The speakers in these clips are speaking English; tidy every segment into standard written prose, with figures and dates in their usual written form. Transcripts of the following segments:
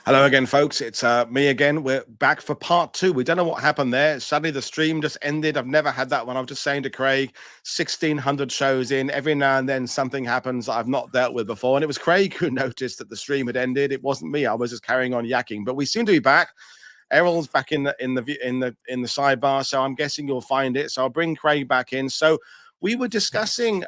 Hello again, folks. It's me again. We're back for part two. We don't know what happened there. Suddenly the stream just ended. I've never had that one. I was just saying to Craig, 1,600 shows in. Every now and then something happens that I've not dealt with before. And it was Craig who noticed that the stream had ended. It wasn't me. I was just carrying on yakking. But we seem to be back. Errol's back in the sidebar, so I'm guessing you'll find it. So I'll bring Craig back in. So we were discussing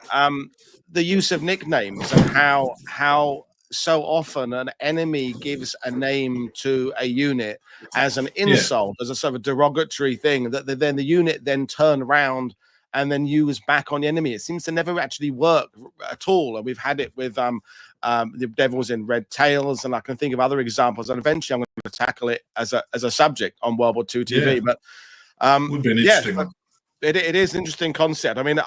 the use of nicknames and how so often an enemy gives a name to a unit as an insult, as a sort of derogatory thing that then the unit then turn around and then use back on the enemy. It seems to never actually work at all. And we've had it with the Devils in Red Tails, and I can think of other examples. And eventually, I'm going to tackle it as a subject on World War II TV. Yeah. But would be an interesting one. It is an interesting concept. I mean,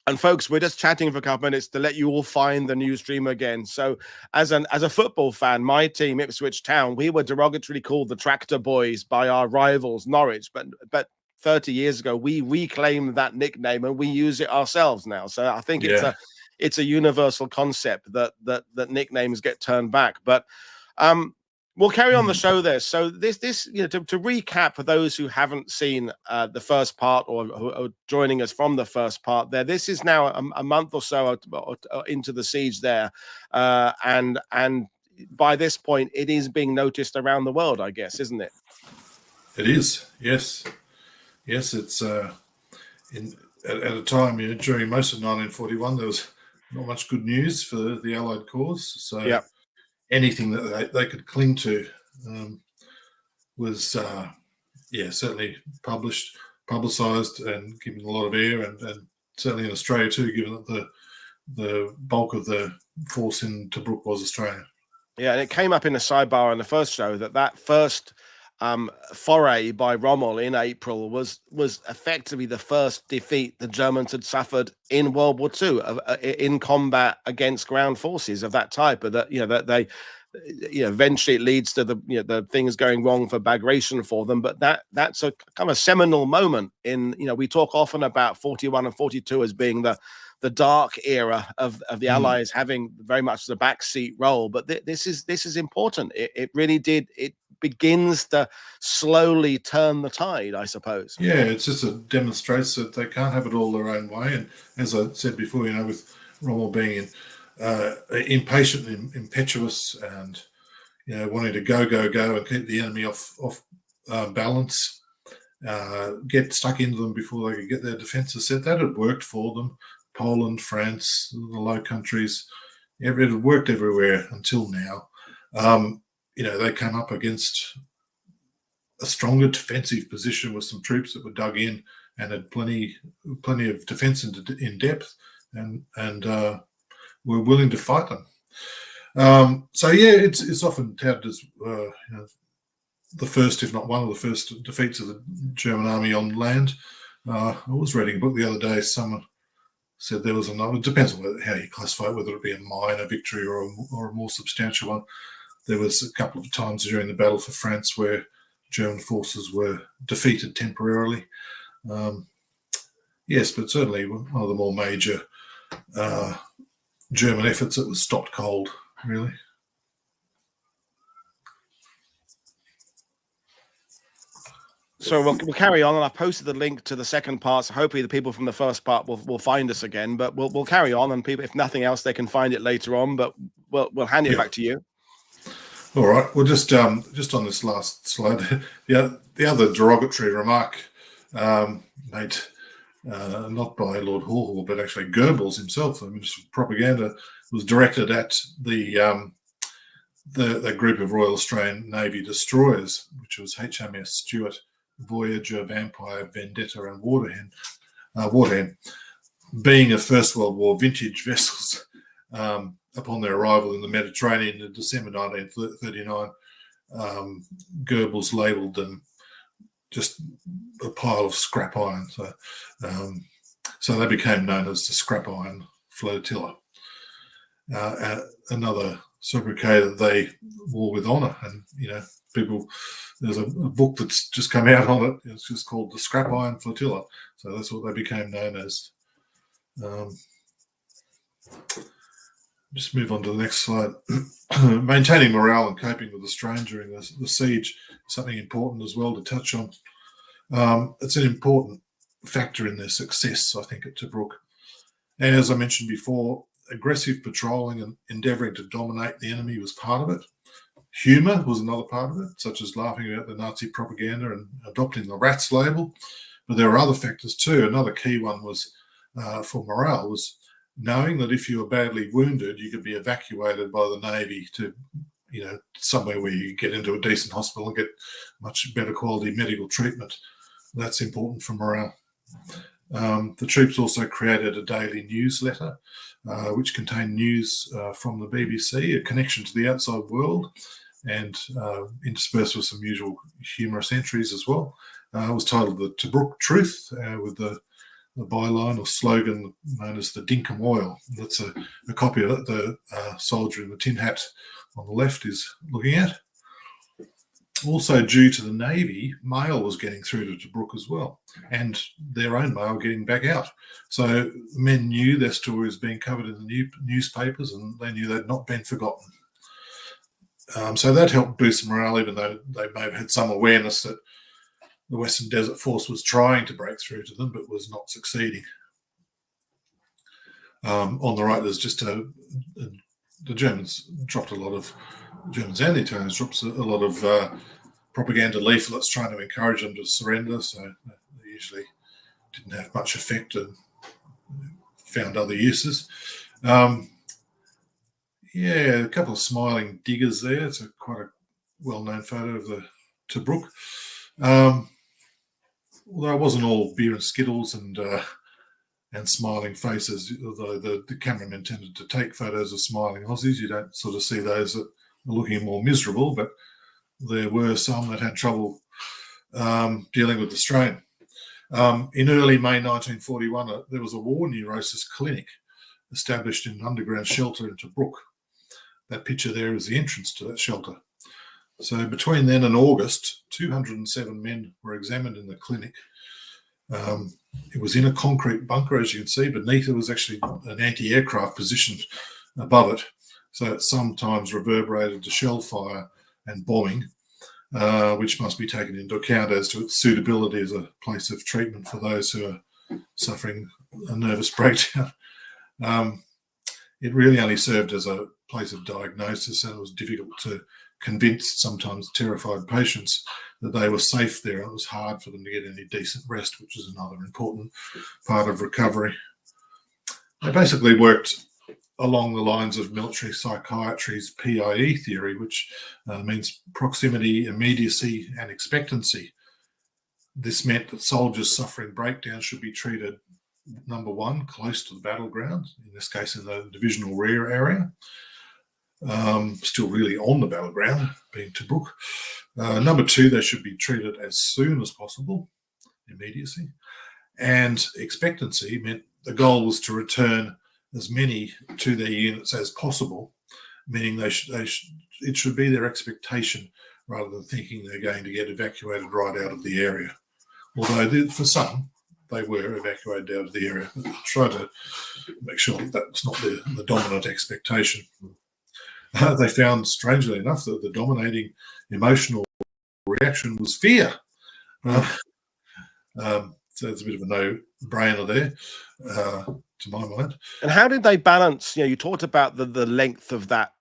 and folks, we're just chatting for a couple minutes to let you all find the new stream again. So, as a football fan, my team, Ipswich Town, we were derogatorily called the Tractor Boys by our rivals, Norwich. But 30 years ago, we reclaimed that nickname and we use it ourselves now. So I think it's a universal concept that nicknames get turned back. But we'll carry on the show there. So this to recap for those who haven't seen the first part or who are joining us from the first part there, this is now a month or so into the siege there. And by this point, it is being noticed around the world, I guess, isn't it? It is, yes. Yes, it's at a time during most of 1941, there was not much good news for the Allied cause. So anything that they could cling to was, certainly publicised and given a lot of air, and certainly in Australia too, given that the bulk of the force in Tobruk was Australian. Yeah, and it came up in the sidebar on the first show that first foray by Rommel in April was effectively the first defeat the Germans had suffered in World War II in combat against ground forces of that type. But that they eventually it leads to the things going wrong for Bagration for them. But that's a kind of seminal moment in we talk often about 41 and 42 as being the dark era of the Allies having very much the backseat role. But this is important. It really did. It begins to slowly turn the tide, I suppose. Yeah, it's just demonstrates that they can't have it all their own way. And as I said before, with Rommel being impatient and impetuous and wanting to go and keep the enemy off balance, get stuck into them before they could get their defences set. That had worked for them. Poland, France, the Low Countries, it had worked everywhere until now. They came up against a stronger defensive position with some troops that were dug in and had plenty of defence in depth, and were willing to fight them. It's often touted as the first, if not one of the first defeats of the German army on land. I was reading a book the other day. Someone said there was another. It depends on how you classify it, whether it be a minor victory or a more substantial one. There was a couple of times during the Battle for France where German forces were defeated temporarily. Yes, but certainly one of the more major German efforts that was stopped cold, really. So we'll carry on, and I posted the link to the second part. So hopefully the people from the first part will find us again. But we'll carry on, and people, if nothing else, they can find it later on. But we'll hand it back to you. All right. Well, just on this last slide, the other derogatory remark made not by Lord Haw Haw, but actually Goebbels himself. I mean, propaganda was directed at the group of Royal Australian Navy destroyers, which was HMS Stuart, Voyager, Vampire, Vendetta, and Waterhen, being a First World War vintage vessels. Upon their arrival in the Mediterranean in December 1939, Goebbels labelled them just a pile of scrap iron. So they became known as the Scrap Iron Flotilla. Another sobriquet that they wore with honour, and people. There's a book that's just come out on it. It's just called the Scrap Iron Flotilla. So that's what they became known as. Just move on to the next slide. Maintaining morale and coping with the strain during the siege is something important as well to touch on. It's an important factor in their success, I think, at Tobruk. And as I mentioned before, aggressive patrolling and endeavouring to dominate the enemy was part of it. Humour was another part of it, such as laughing about the Nazi propaganda and adopting the rats label. But there were other factors too. Another key one was for morale was knowing that if you were badly wounded, you could be evacuated by the Navy to, somewhere where you get into a decent hospital and get much better quality medical treatment. That's important for morale. The troops also created a daily newsletter, which contained news from the BBC, a connection to the outside world, and interspersed with some usual humorous entries as well. It was titled The Tobruk Truth, with the byline or slogan known as the Dinkum Oil. That's a copy of it the soldier in the tin hat on the left is looking at. Also, due to the Navy, mail was getting through to Tobruk as well, and their own mail getting back out. So men knew their story was being covered in the newspapers, and they knew they'd not been forgotten. So that helped boost morale, even though they may have had some awareness that the Western Desert Force was trying to break through to them, but was not succeeding. On the right, there's just the Germans dropped a lot of, Germans and the Italians dropped a lot of propaganda leaflets trying to encourage them to surrender, so they usually didn't have much effect and found other uses. A couple of smiling diggers there. It's quite a well-known photo of the Tobruk. Although it wasn't all beer and skittles and smiling faces, although the cameramen tended to take photos of smiling Aussies. You don't sort of see those that are looking more miserable, but there were some that had trouble dealing with the strain. In early May 1941, there was a war neurosis clinic established in an underground shelter in Tobruk. That picture there is the entrance to that shelter. So between then and August, 207 men were examined in the clinic. It was in a concrete bunker, as you can see. Beneath it was actually an anti-aircraft position above it. So it sometimes reverberated to shell fire and bombing, which must be taken into account as to its suitability as a place of treatment for those who are suffering a nervous breakdown. It really only served as a place of diagnosis, and it was difficult to convince sometimes terrified patients that they were safe there. It was hard for them to get any decent rest, which is another important part of recovery. They basically worked along the lines of military psychiatry's PIE theory, which means proximity, immediacy, and expectancy. This meant that soldiers suffering breakdown should be treated, number one, close to the battleground, in this case in the divisional rear area, still really on the battleground, being Tobruk. Number two, they should be treated as soon as possible, immediacy. And expectancy meant the goal was to return as many to their units as possible, meaning it should be their expectation rather than thinking they're going to get evacuated right out of the area. Although for some, they were evacuated out of the area. Try to make sure that's not the dominant expectation. They found, strangely enough, that the dominating emotional reaction was fear. So it's a bit of a no-brainer there, to my mind. And how did they balance? You talked about the length of that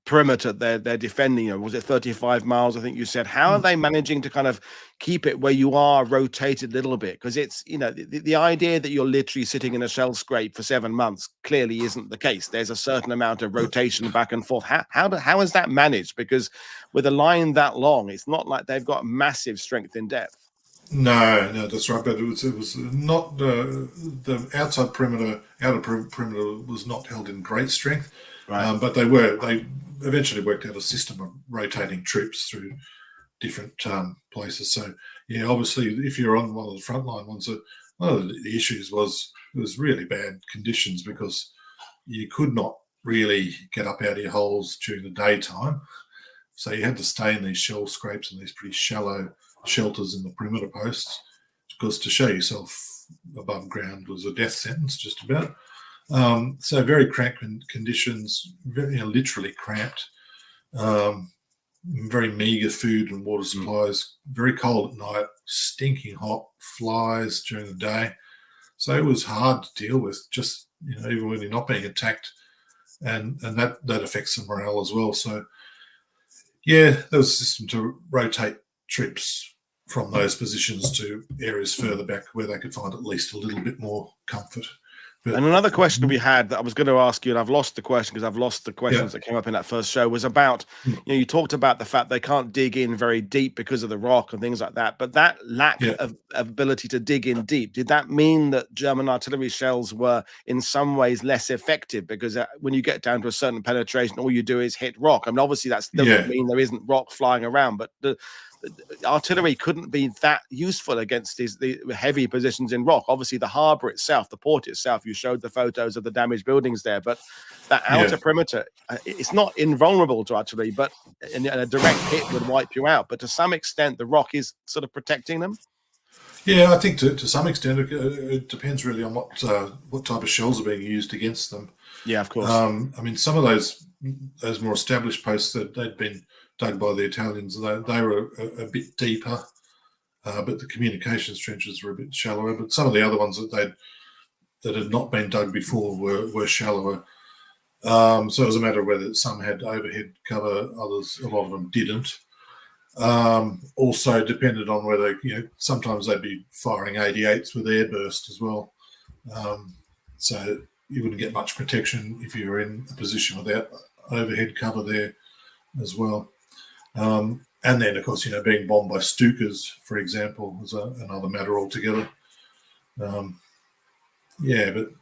perimeter they're defending. Was it 35 miles? I think you said. How are they managing to kind of keep it where you are rotated a little bit? Because it's the idea that you're literally sitting in a shell scrape for 7 months clearly isn't the case. There's a certain amount of rotation back and forth. How is that managed? Because with a line that long, it's not like they've got massive strength in depth. No, that's right. But it was not the outer perimeter was not held in great strength. Right. But they eventually worked out a system of rotating troops through different places. So yeah, obviously, if you're on one of the frontline ones, one of the issues was really bad conditions because you could not really get up out of your holes during the daytime. So you had to stay in these shell scrapes and these pretty shallow shelters in the perimeter posts, because to show yourself above ground was a death sentence, just about. So very cramped conditions, very, literally cramped. Very meager food and water supplies, very cold at night, stinking hot, flies during the day. So it was hard to deal with, just, even when you're not being attacked, and that affects the morale as well. So, yeah, there was a system to rotate troops from those positions to areas further back where they could find at least a little bit more comfort. But, and another question we had that I was going to ask you, and I've lost the question because I've lost the questions that came up in that first show, was about, you talked about the fact they can't dig in very deep because of the rock and things like that. But that lack of ability to dig in deep, did that mean that German artillery shells were in some ways less effective? Because when you get down to a certain penetration, all you do is hit rock. I mean, obviously that doesn't mean there isn't rock flying around, but the artillery couldn't be that useful against the heavy positions in rock. Obviously, the harbour itself, the port itself, you showed the photos of the damaged buildings there, but that outer perimeter, it's not invulnerable to artillery, but a direct hit would wipe you out. But to some extent, the rock is sort of protecting them. Yeah, I think to some extent it depends really on what type of shells are being used against them. Yeah, of course. I mean, some of those more established posts that they'd been dug by the Italians, they were a bit deeper, but the communications trenches were a bit shallower. But some of the other ones that had not been dug before were shallower. So it was a matter of whether some had overhead cover, others, a lot of them didn't. Also depended on whether, sometimes they'd be firing 88s with airburst as well. So you wouldn't get much protection if you were in a position without overhead cover there as well. And then, of course, being bombed by Stukas, for example, was another matter altogether. But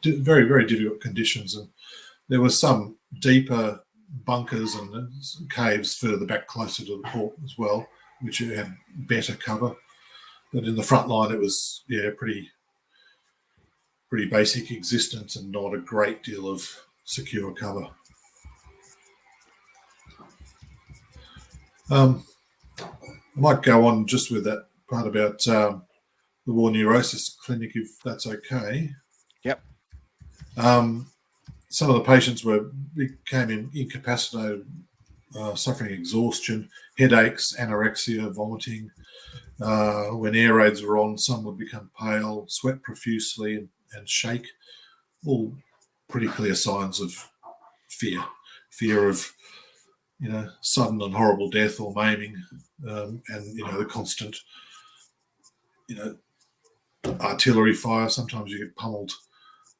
very, very difficult conditions. And there were some deeper bunkers and caves further back closer to the port as well, which had better cover. But in the front line, it was, pretty basic existence and not a great deal of secure cover. I might go on just with that part about the war neurosis clinic, if that's okay. Yep. Some of the patients became incapacitated, suffering exhaustion, headaches, anorexia, vomiting. When air raids were on, some would become pale, sweat profusely, and shake. All pretty clear signs of fear of sudden and horrible death or maiming, and the constant artillery fire. Sometimes you get pummeled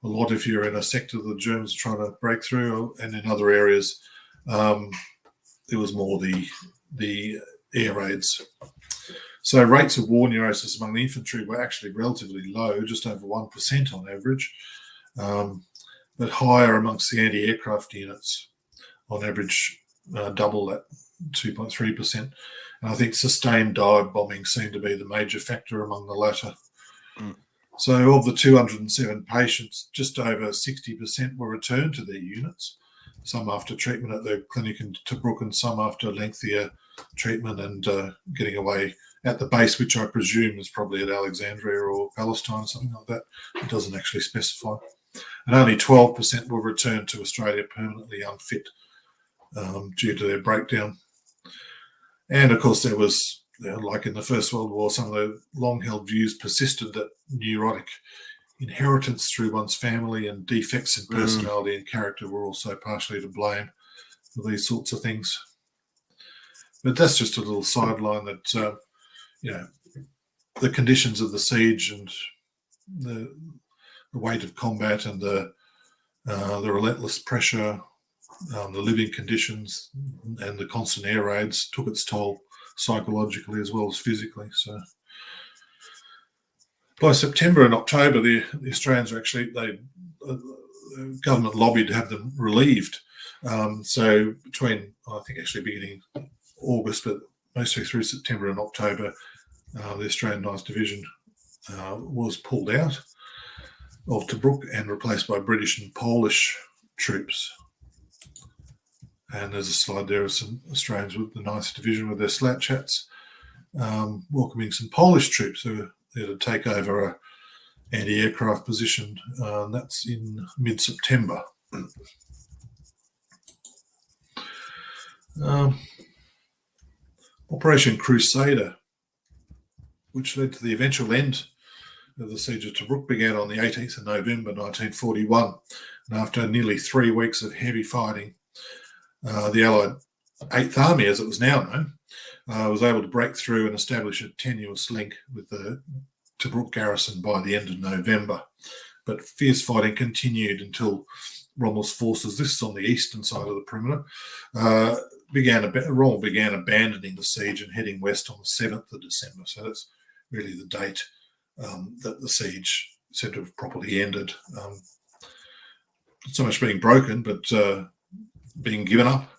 a lot if you're in a sector the Germans are trying to break through, and in other areas it was more the air raids. So rates of war neurosis among the infantry were actually relatively low, just over 1% on average, but higher amongst the anti-aircraft units, on average double that, 2.3%. And I think sustained dive bombing seemed to be the major factor among the latter. So of the 207 patients, just over 60% were returned to their units, some after treatment at the clinic in Tobruk and some after lengthier treatment and getting away at the base, which I presume is probably at Alexandria or Palestine, something like that. It doesn't actually specify. And only 12% were returned to Australia permanently unfit due to their breakdown. And of course, there was, like in the First World War, some of the long-held views persisted that neurotic inheritance through one's family and defects in personality and character were also partially to blame for these sorts of things. But that's just a little sideline that, the conditions of the siege and the weight of combat and the relentless pressure, the living conditions and the constant air raids took its toll psychologically as well as physically. So by September and October, the Australians were actually, the government lobbied to have them relieved. So between, I think actually beginning August, but mostly through September and October, the Australian 9th Division was pulled out of Tobruk and replaced by British and Polish troops. And there's a slide there of some Australians with the 9th Division with their slouch hats, welcoming some Polish troops who were there to take over anti-aircraft position. That's in mid-September. Operation Crusader, which led to the eventual end of the siege of Tobruk, began on the 18th of November 1941. And after nearly 3 weeks of heavy fighting, the Allied 8th Army, as it was now known, was able to break through and establish a tenuous link with the Tobruk garrison by the end of November. But fierce fighting continued until Rommel's forces, this is on the eastern side of the perimeter, Rommel began abandoning the siege and heading west on the 7th of December. So that's really the date that the siege said to have properly ended. Not so much being broken, but being given up.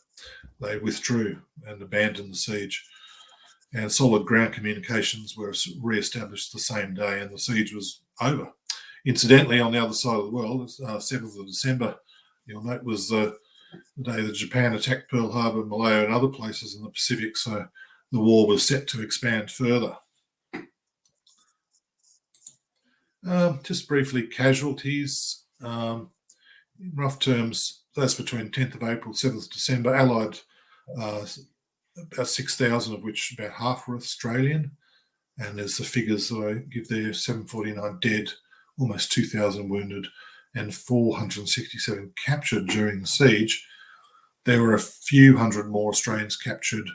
They withdrew and abandoned the siege. And solid ground communications were re-established the same day, and the siege was over. Incidentally, on the other side of the world, 7th of December, you'll note, was the day that Japan attacked Pearl Harbor, Malaya, and other places in the Pacific, so the war was set to expand further. Just briefly, casualties. In rough terms, that's between 10th of April, 7th of December. Allied, about 6,000, of which about half were Australian. And there's the figures that I give there, 749 dead, almost 2,000 wounded, and 467 captured during the siege. There were a few hundred more Australians captured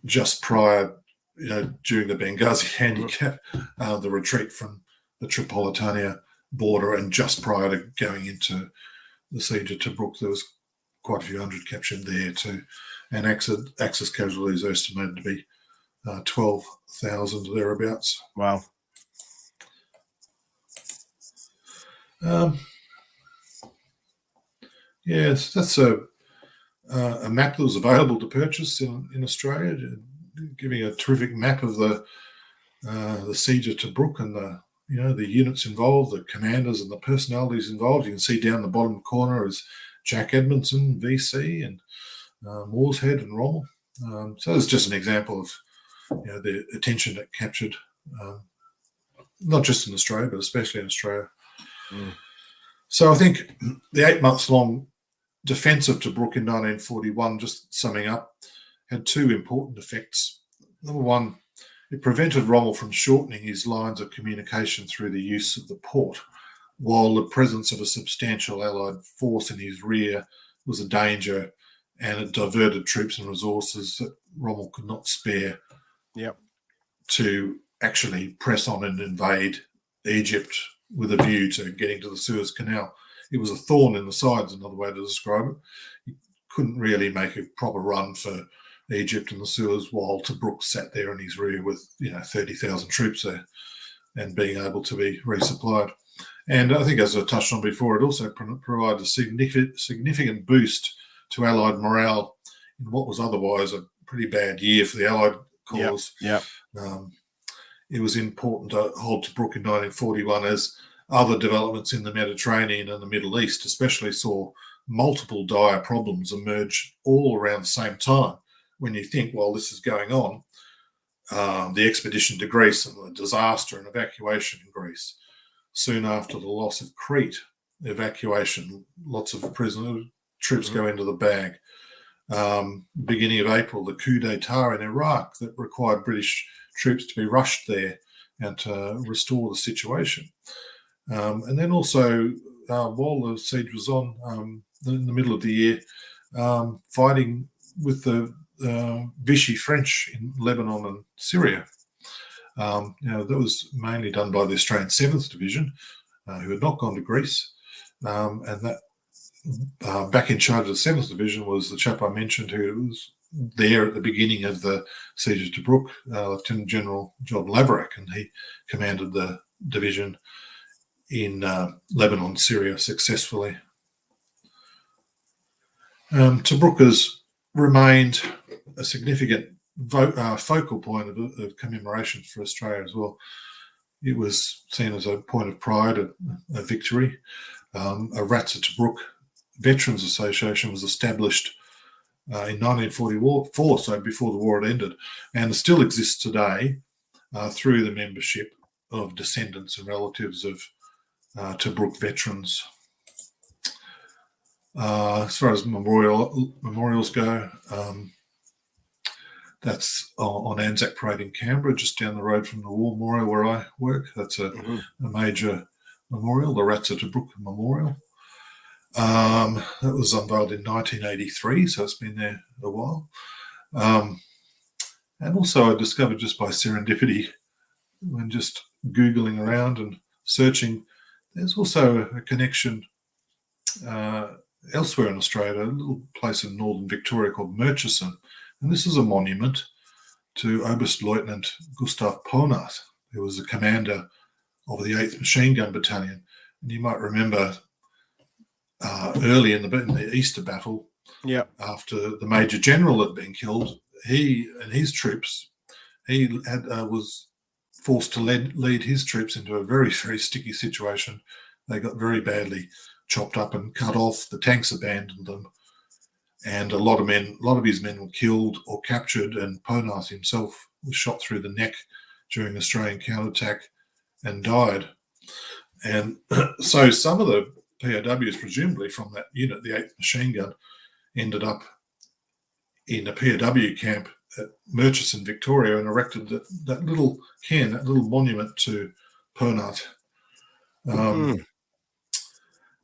just prior, during the Benghazi handicap, the retreat from the Tripolitania border, and just prior to going into the siege of Tobruk, there was quite a few hundred captured there too. And Axis casualties are estimated to be 12,000 thereabouts. Wow. Yes, that's a map that was available to purchase in Australia, giving a terrific map of the siege of Tobruk and the units involved, the commanders and the personalities involved. You can see down the bottom corner is Jack Edmondson, VC, and Moorshead and Rommel. So it's just an example of the attention it captured, not just in Australia, but especially in Australia. Mm. So I think the 8 months long defence of Tobruk in 1941, just summing up, had two important effects. Number one, it prevented Rommel from shortening his lines of communication through the use of the port, while the presence of a substantial Allied force in his rear was a danger, and it diverted troops and resources that Rommel could not spare to actually press on and invade Egypt with a view to getting to the Suez Canal. It was a thorn in the sides, another way to describe it. He couldn't really make a proper run for Egypt and the Suez while Tobruk sat there in his rear with 30,000 troops there and being able to be resupplied. And I think, as I touched on before, it also provided a significant boost to Allied morale in what was otherwise a pretty bad year for the Allied cause. It was important to hold Tobruk in 1941 as other developments in the Mediterranean and the Middle East especially saw multiple dire problems emerge all around the same time. When you think, while this is going on, the expedition to Greece and the disaster and evacuation in Greece. Soon after the loss of Crete, the evacuation, lots of prisoner troops go into the bag. Beginning of April, the coup d'etat in Iraq that required British troops to be rushed there and to restore the situation. And then also, while the siege was on in the middle of the year, fighting with the Vichy French in Lebanon and Syria. That was mainly done by the Australian 7th Division, who had not gone to Greece. And that back in charge of the 7th Division was the chap I mentioned, who was there at the beginning of the siege of Tobruk, Lieutenant General John Laverack, and he commanded the division in Lebanon, Syria successfully. Tobruk has remained a significant focal point of commemoration for Australia as well. It was seen as a point of pride, a victory. A Rats of Tobruk Veterans Association was established in 1944, so before the war had ended, and still exists today through the membership of descendants and relatives of Tobruk veterans. As far as memorials go, that's on Anzac Parade in Canberra, just down the road from the War Memorial where I work. That's a major memorial, the Rats of Tobruk Memorial. That was unveiled in 1983, so it's been there a while. And also I discovered just by serendipity, when just Googling around and searching, there's also a connection elsewhere in Australia, a little place in northern Victoria called Murchison. And this is a monument to Oberstleutnant Gustav Ponat, who was the commander of the 8th Machine Gun Battalion. And you might remember early in the Easter Battle, after the Major General had been killed, he and his troops, was forced to lead his troops into a very, very sticky situation. They got very badly chopped up and cut off. The tanks abandoned them, and a lot of his men were killed or captured. And Ponat himself was shot through the neck during the Australian counterattack and died. And so some of the POWs, presumably from that unit, the 8th Machine Gun, ended up in a POW camp at Murchison, Victoria, and erected that little monument to Ponat.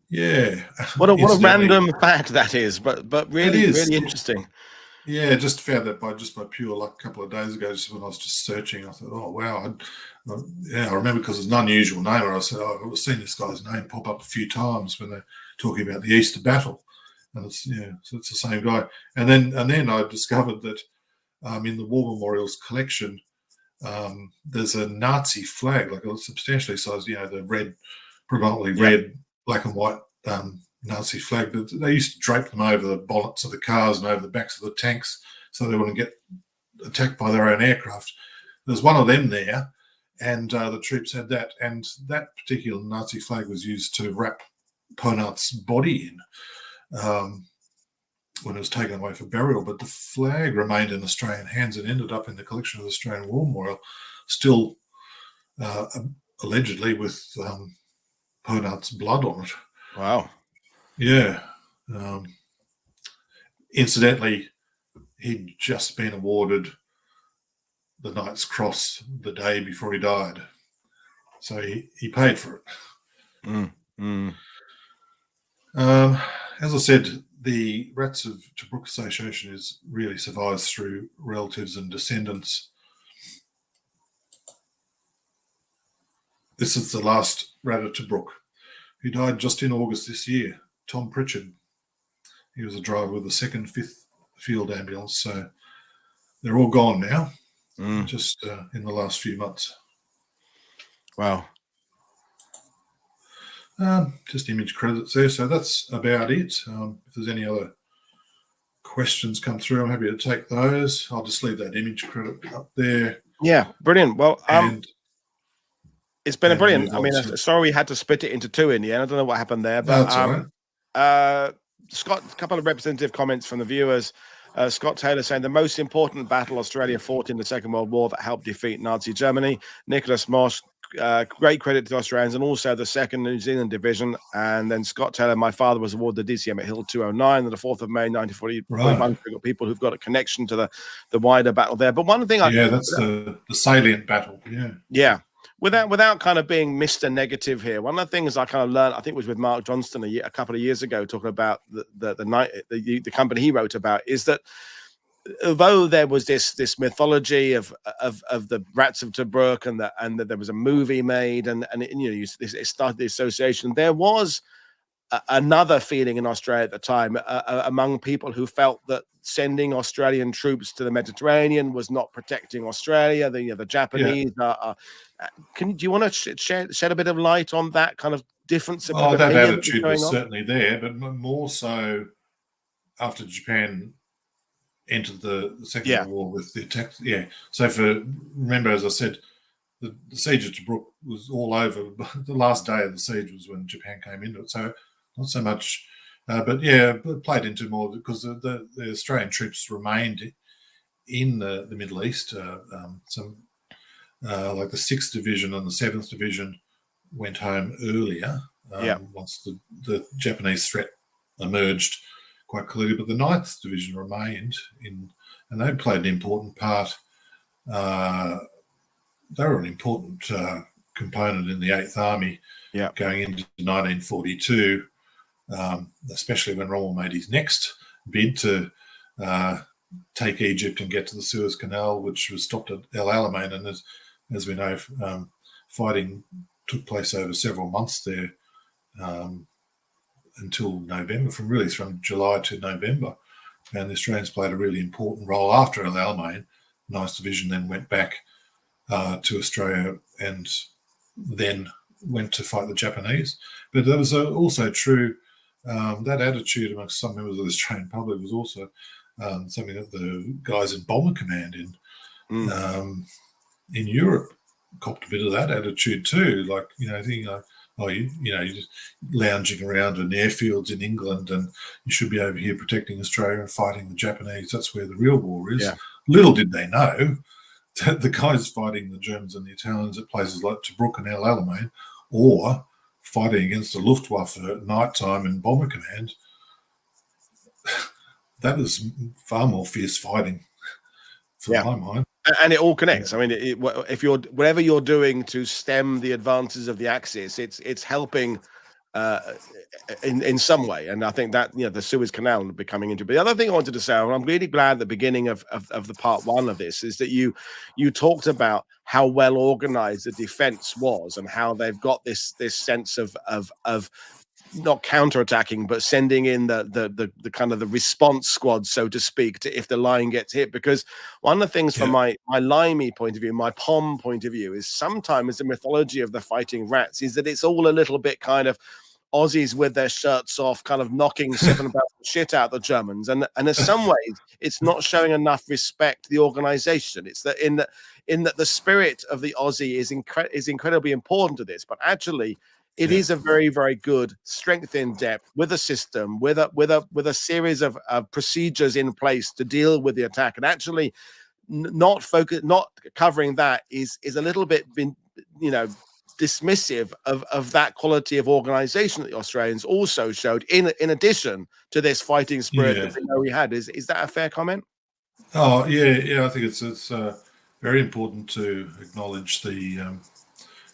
Yeah. What a random fact that is, but really, really interesting. Yeah, just found that by pure luck a couple of days ago, just when I was just searching. I thought, oh, wow. I remember because it's an unusual name. I said, I've seen this guy's name pop up a few times when they're talking about the Easter Battle. And so it's the same guy. And then I discovered that in the War Memorials collection, there's a Nazi flag, like a substantially sized, the red, predominantly red, black and white Nazi flag. They used to drape them over the bonnets of the cars and over the backs of the tanks so they wouldn't get attacked by their own aircraft. There's one of them there, and the troops had that. And that particular Nazi flag was used to wrap Ponat's body in when it was taken away for burial. But the flag remained in Australian hands and ended up in the collection of the Australian War Memorial, still allegedly with Ponat's blood on it. Wow. Yeah. Incidentally, he'd just been awarded the Knight's Cross the day before he died. So he paid for it. As I said, the Rats of Tobruk Association really survives through relatives and descendants. This is the last Rat of Tobruk, who died just in August this year, Tom Pritchard. He was a driver with the 2nd, 5th Field Ambulance. So they're all gone now, just in the last few months. Wow. Just image credits there. So that's about it. If there's any other questions come through, I'm happy to take those. I'll just leave that image credit up there. Yeah, brilliant. Well, it's been a brilliant. I mean, sorry we had to split it into two in the end. I don't know what happened there, but that's all right. Scott, a couple of representative comments from the viewers. Scott Taylor saying the most important battle Australia fought in the Second World War that helped defeat Nazi Germany. Nicholas Moss, great credit to the Australians, and also the 2nd New Zealand Division. And then Scott Taylor, my father was awarded the DCM at Hill 209 on the 4th of May 1941. Right. We've got people who've got a connection to the wider battle there. But one thing that's the salient battle. Yeah. Without kind of being Mr. Negative here, one of the things I kind of learned, I think it was with Mark Johnston a couple of years ago, talking about the company he wrote about, is that although there was this mythology of the Rats of Tobruk and that there was a movie made and it started the association, there was another feeling in Australia at the time among people who felt that sending Australian troops to the Mediterranean was not protecting Australia. The Japanese do you want to shed a bit of light on that kind of difference of that attitude was certainly there, but more so after Japan entered the Second World War with the attacks. So remember, as I said, the siege of Tobruk was all over. The last day of the siege was when Japan came into it. So not so much, but it played into more because the Australian troops remained in the Middle East. like the 6th Division and the 7th Division went home earlier once the Japanese threat emerged quite clearly, but the 9th Division remained in, and they played an important part. They were an important component in the 8th Army going into 1942, especially when Rommel made his next bid to take Egypt and get to the Suez Canal, which was stopped at El Alamein. And as we know, fighting took place over several months there until November, from July to November. And the Australians played a really important role after El Alamein. 9th Division then went back to Australia and then went to fight the Japanese. But there was also true, that attitude amongst some members of the Australian public was also something that the guys in Bomber Command in Europe copped a bit of that attitude too. Like, thinking like, you're just lounging around in airfields in England and you should be over here protecting Australia and fighting the Japanese. That's where the real war is. Yeah. Little did they know that the guys fighting the Germans and the Italians at places like Tobruk and El Alamein, or fighting against the Luftwaffe at night time in Bomber Command, that was far more fierce fighting from my mind. And it all connects. I mean, if whatever you're doing to stem the advances of the Axis, it's helping in some way. And I think that the Suez Canal becoming into. But the other thing I wanted to say, and I'm really glad at the beginning of the part one of this, is that you talked about how well organized the defense was and how they've got this sense of not counterattacking, but sending in the kind of the response squad, so to speak, to if the line gets hit. Because one of the things from my limey point of view, my POM point of view, is sometimes the mythology of the fighting rats is that it's all a little bit kind of Aussies with their shirts off, kind of knocking shit out the Germans, and in some ways it's not showing enough respect to the organization. It's that in that the spirit of the Aussie is incredibly important to this, but actually it is a very, very good strength in depth with a system, with a series of procedures in place to deal with the attack. And actually, not covering that is a little bit dismissive of that quality of organization that the Australians also showed. In addition to this fighting spirit that we know we had, is that a fair comment? Oh yeah. I think it's very important to acknowledge the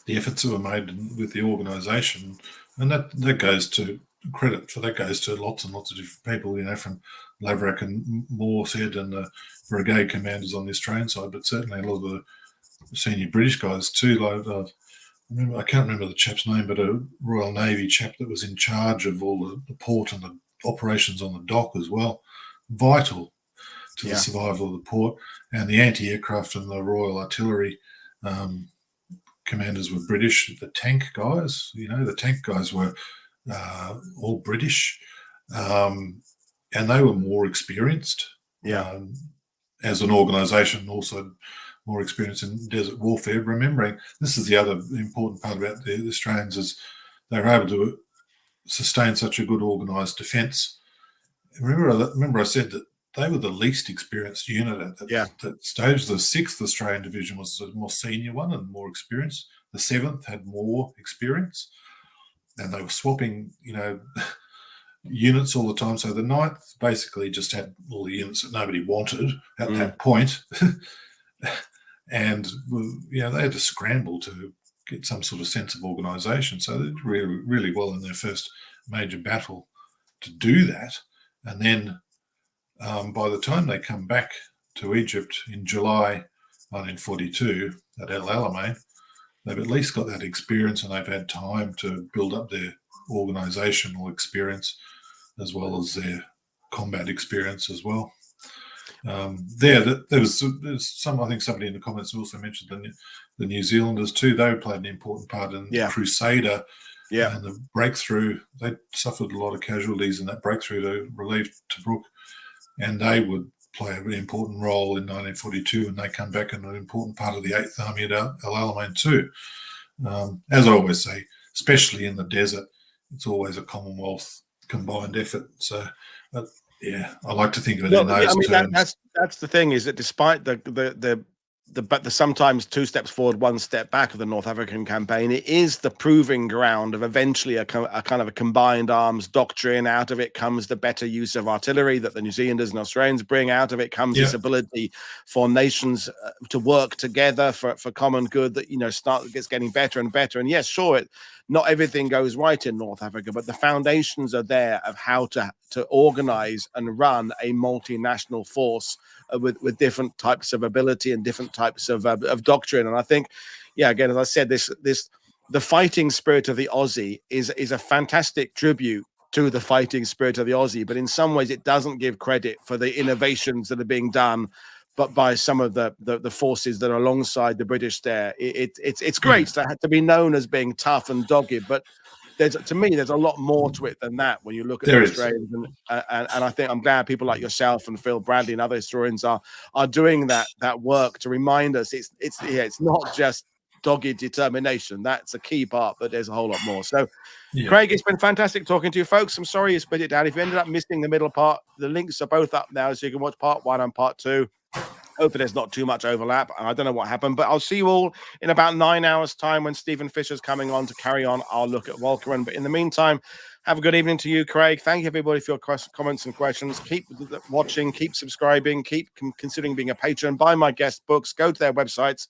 efforts that were made with the organisation, and that goes to credit for that goes to lots and lots of different people, from Laverack and Moorehead and the brigade commanders on the Australian side, but certainly a lot of the senior British guys too. Like I can't remember the chap's name, but a Royal Navy chap that was in charge of all the port and the operations on the dock as well, vital to the survival of the port, and the anti-aircraft and the Royal Artillery commanders were British. The tank guys, were all British, and they were more experienced. As an organisation, also more experienced in desert warfare. Remembering, this is the other important part about the Australians, is they were able to sustain such a good organised defence. Remember I said that they were the least experienced unit at that stage. The 6th Australian Division was the more senior one and more experienced. The 7th had more experience, and they were swapping, units all the time. So the 9th basically just had all the units that nobody wanted at that point. And they had to scramble to get some sort of sense of organisation. So they did really, really well in their first major battle to do that. And then by the time they come back to Egypt in July 1942 at El Alamein, they've at least got that experience, and they've had time to build up their organisational experience as well as their combat experience as well. There was some. I think somebody in the comments also mentioned the New Zealanders too. They played an important part in the Crusader and the breakthrough. They suffered a lot of casualties in that breakthrough to relieve Tobruk, and they would play a really important role in 1942, and they come back in an important part of the 8th Army at El Alamein too. As I always say, especially in the desert, it's always a Commonwealth combined effort. So. I like to think of it in those terms. That's the thing, is that despite the the sometimes 2 steps forward, 1 step back of the North African campaign. It is the proving ground of eventually a kind of a combined arms doctrine. Out of it comes the better use of artillery that the New Zealanders and Australians bring. Out of it comes this ability for nations to work together for common good that, gets getting better and better. And yes, sure, not everything goes right in North Africa, but the foundations are there of how to organize and run a multinational force with different types of ability and different types of doctrine. And I think, again, as I said, the fighting spirit of the Aussie is a fantastic tribute to the fighting spirit of the Aussie, but in some ways it doesn't give credit for the innovations that are being done, but by some of the forces that are alongside the British there. It's great to be known as being tough and dogged, but to me, there's a lot more to it than that when you look at the Australians. And I think I'm glad people like yourself and Phil Bradley and other historians are doing that work to remind us it's not just dogged determination. That's a key part, but there's a whole lot more. So, Craig, it's been fantastic talking to you, folks. I'm sorry you split it down. If you ended up missing the middle part, the links are both up now, so you can watch part 1 and part 2. Hopefully there's not too much overlap. I don't know what happened, but I'll see you all in about 9 hours' time when Stephen Fisher's coming on to carry on our look at Walcheren. But in the meantime, have a good evening to you, Craig. Thank you, everybody, for your comments and questions. Keep watching, keep subscribing, keep considering being a patron. Buy my guest books, go to their websites,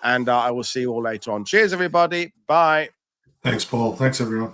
and I will see you all later on. Cheers, everybody. Bye. Thanks, Paul. Thanks, everyone.